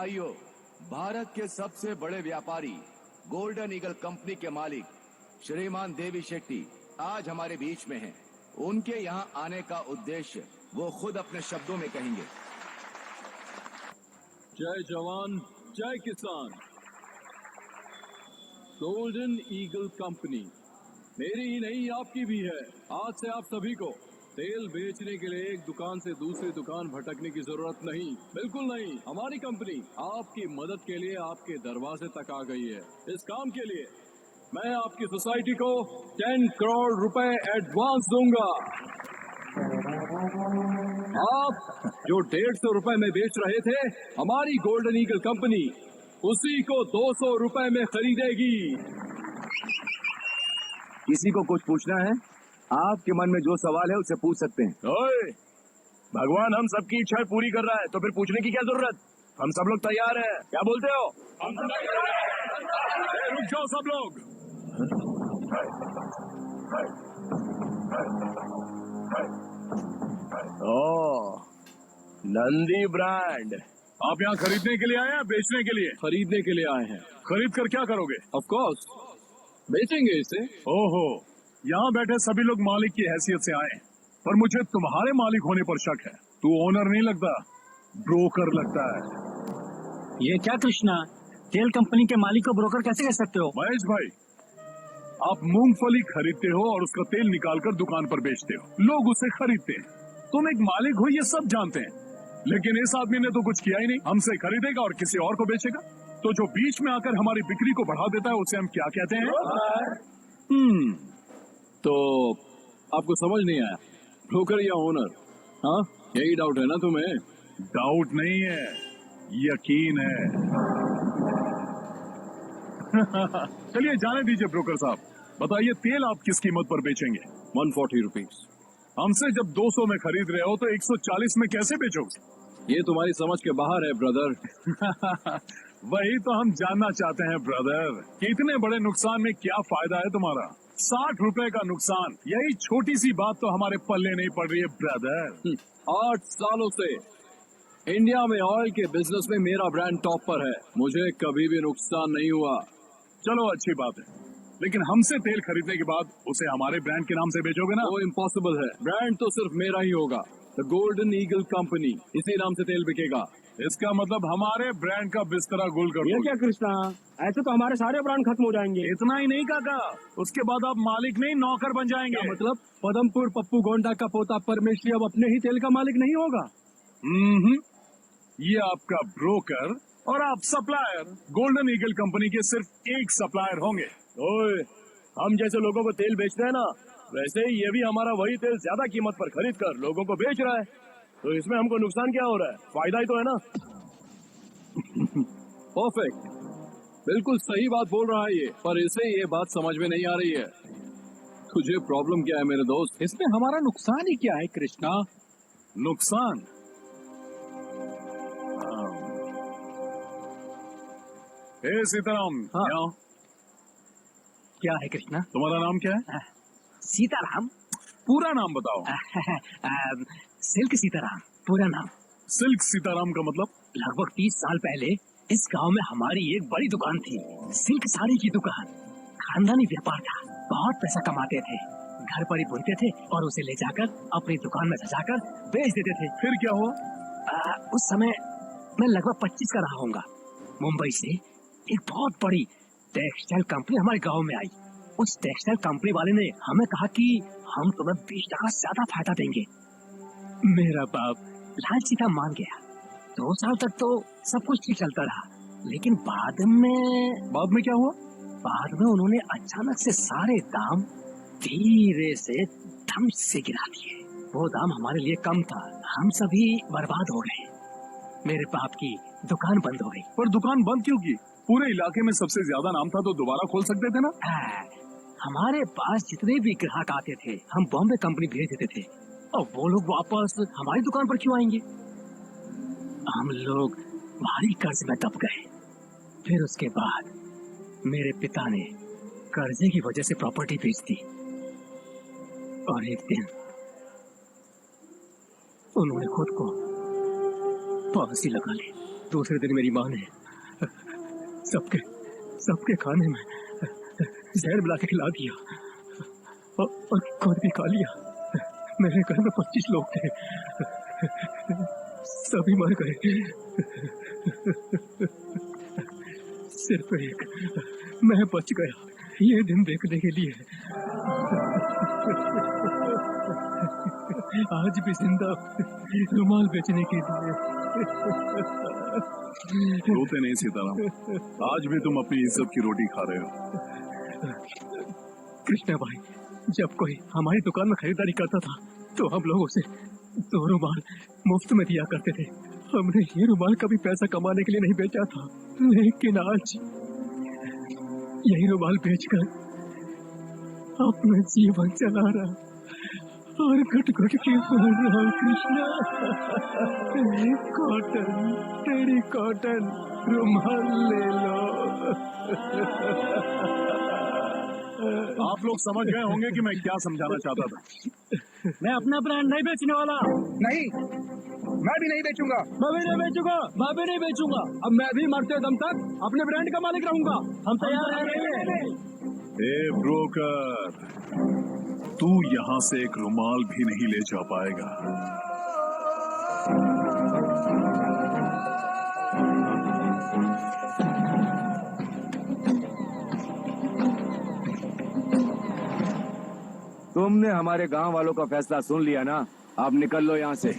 भाइयों, भारत के सबसे बड़े व्यापारी गोल्डन ईगल कंपनी के मालिक श्रीमान देवी शेट्टी आज हमारे बीच में हैं। उनके यहाँ आने का उद्देश्य वो खुद अपने शब्दों में कहेंगे। जय जवान, जय किसान। गोल्डन ईगल कंपनी मेरी ही नहीं, आपकी भी है। आज से आप सभी को तेल बेचने के लिए एक दुकान से दूसरी दुकान भटकने की जरूरत नहीं, बिल्कुल नहीं। हमारी कंपनी आपकी मदद के लिए आपके दरवाजे तक आ गई है। इस काम के लिए मैं आपकी सोसाइटी को 10 करोड़ रुपए एडवांस दूंगा। आप जो 150 रुपए में बेच रहे थे, हमारी गोल्डन ईगल कंपनी उसी को 200 रुपए में खरीदेगी। किसी को कुछ पूछना है? आपके मन में जो सवाल है उसे पूछ सकते हैं। ओए, भगवान हम सबकी इच्छाएं पूरी कर रहा है तो फिर पूछने की क्या जरूरत? हम सब लोग तैयार हैं, क्या बोलते हो? हम सब तैयार हैं। रुक जाओ सब लोग। ओह, नंदी ब्रांड। आप यहाँ खरीदने के लिए आए हैं, बेचने के लिए? खरीदने के लिए आए हैं। खरीद कर क्या करोगे? ऑफ कोर्स बेचेंगे इसे। ओहो, यहाँ बैठे सभी लोग मालिक की हैसियत से आए, पर मुझे तुम्हारे मालिक होने पर शक है। तू ओनर नहीं लगता, ब्रोकर लगता है। ये क्या कृष्णा, तेल कंपनी के मालिक को ब्रोकर कैसे कह सकते हो? महेश भाई, आप मूंगफली खरीदते हो और उसका तेल निकालकर दुकान पर बेचते हो। लोग उसे खरीदते हैं। तुम एक मालिक हो ये सब जानते हैं, लेकिन इस आदमी ने तो कुछ किया ही नहीं। हमसे खरीदेगा और किसी और को बेचेगा। तो जो बीच में आकर हमारी बिक्री को बढ़ा देता है उसे हम क्या कहते हैं? तो आपको समझ नहीं आया, ब्रोकर या ओनर? हाँ, यही डाउट है ना तुम्हें? डाउट नहीं है, यकीन है। चलिए जाने दीजिए ब्रोकर साहब, बताइए तेल आप किस कीमत पर बेचेंगे? 140 रुपीज। हमसे जब 200 में खरीद रहे हो तो 140 में कैसे बेचोगे? ये तुम्हारी समझ के बाहर है ब्रदर। वही तो हम जानना चाहते हैं ब्रदर, कि इतने बड़े नुकसान में क्या फायदा है तुम्हारा? 60 रुपए का नुकसान, यही छोटी सी बात तो हमारे पल्ले नहीं पड़ रही है ब्रदर। 8 सालों से इंडिया में ऑयल के बिजनेस में मेरा ब्रांड टॉप पर है, मुझे कभी भी नुकसान नहीं हुआ। चलो अच्छी बात है, लेकिन हमसे तेल खरीदने के बाद उसे हमारे ब्रांड के नाम से बेचोगे ना? वो इम्पॉसिबल है। ब्रांड तो सिर्फ मेरा ही होगा, द गोल्डन ईगल कंपनी, इसी नाम से तेल बिकेगा। इसका मतलब हमारे ब्रांड का बिस्तरा गुल कर ये दोगे। क्या कृष्णा, ऐसे तो हमारे सारे ब्रांड खत्म हो जाएंगे। इतना ही नहीं काका, उसके बाद आप मालिक नहीं नौकर बन जाएंगे। क्या मतलब? पदमपुर पप्पू गोंडा का पोता परमेश्वरी अब अपने ही तेल का मालिक नहीं होगा? ये आपका ब्रोकर और आप सप्लायर। गोल्डन ईगल कंपनी के सिर्फ एक सप्लायर होंगे। ओए, हम जैसे लोगों को तेल बेचते हैं ना, वैसे ही ये भी हमारा वही तेल ज्यादा कीमत पर खरीद कर लोगों को बेच रहा है। तो इसमें हमको नुकसान क्या हो रहा है? फायदा ही तो है ना। परफेक्ट, बिल्कुल सही बात बोल रहा है ये, पर इसे ये बात समझ में नहीं आ रही है। तुझे प्रॉब्लम क्या है मेरे दोस्त? इसमें हमारा नुकसान ही क्या है कृष्णा? नुकसान? हे सीताराम, हाँ। यहाँ। क्या है कृष्णा? तुम्हारा नाम क्या है? सीताराम। पूरा नाम बताओ। सिल्क सीताराम पूरा नाम। सिल्क सीताराम का मतलब? लगभग 30 साल पहले इस गांव में हमारी एक बड़ी दुकान थी, सिल्क साड़ी की दुकान। खानदानी व्यापार था, बहुत पैसा कमाते थे। घर पर ही बुनते थे और उसे ले जाकर अपनी दुकान में सजाकर बेच देते थे। फिर क्या हुआ? उस समय मैं लगभग 25 का रहा होऊंगा। मुंबई से एक बहुत बड़ी टेक्सटाइल कंपनी हमारे गांव में आई। उस टेक्सटाइल कंपनी वाले ने हमें कहा कि हम तुम्हें 20% ज्यादा फायदा देंगे। मेरा बाप लालची था, मान गया। 2 साल तक तो सब कुछ ठीक चलता रहा, लेकिन बाद में क्या हुआ? बाद में उन्होंने अचानक से सारे दाम धीरे से धम से गिरा दिए। वो दाम हमारे लिए कम था, हम सभी बर्बाद हो गए। मेरे बाप की दुकान बंद हो गई। पर दुकान बंद क्यों की? पूरे इलाके में सबसे ज्यादा नाम था तो दोबारा खोल सकते थे ना? हमारे पास जितने भी ग्राहक आते थे हम बॉम्बे कंपनी भेज देते थे, और वो लोग वापस हमारी दुकान पर क्यों आएंगे? हम लोग भारी कर्ज में दब गए। फिर उसके बाद मेरे पिता ने कर्जे की वजह से प्रॉपर्टी बेच दी, और एक दिन उन्होंने खुद को फांसी लगा ली। दूसरे दिन मेरी माँ ने सबके सबके खाने में जहर मिला के खिला दिया और खुद भी खा लिया। मेरे घर में 25 लोग थे, सभी मर गए, सिर्फ एक मैं बच गया ये दिन देखने के लिए। आज भी जिंदा रुमाल बेचने के लिए। रोते नहीं सीताराम, आज भी तुम अपनी इज्जत की रोटी खा रहे हो। कृष्णा भाई, जब कोई हमारी दुकान में खरीदारी करता था तो हम लोग उसे 2 रुमाल मुफ्त में दिया करते थे। हमने ये रुमाल कभी पैसा कमाने के लिए नहीं बेचा था, लेकिन आज यही रुमाल बेचकर अपना जीवन चला रहा और घुट घुट के बोल रहा हूँ, कृष्णा कॉटन, तेरी कॉटन रुमाल ले लो। आप लोग समझ गए होंगे कि मैं क्या समझाना चाहता था। मैं अपना ब्रांड नहीं बेचने वाला। नहीं, मैं भी नहीं बेचूंगा। मैं भी नहीं बेचूंगा, मैं भी नहीं बेचूंगा। अब मैं भी मरते दम तक अपने ब्रांड का मालिक रहूंगा। हम तैयार हैं। ए ब्रोकर, तू यहाँ से एक रुमाल भी नहीं ले जा पाएगा। तुमने हमारे गांव वालों का फैसला सुन लिया ना, अब निकल लो यहाँ से।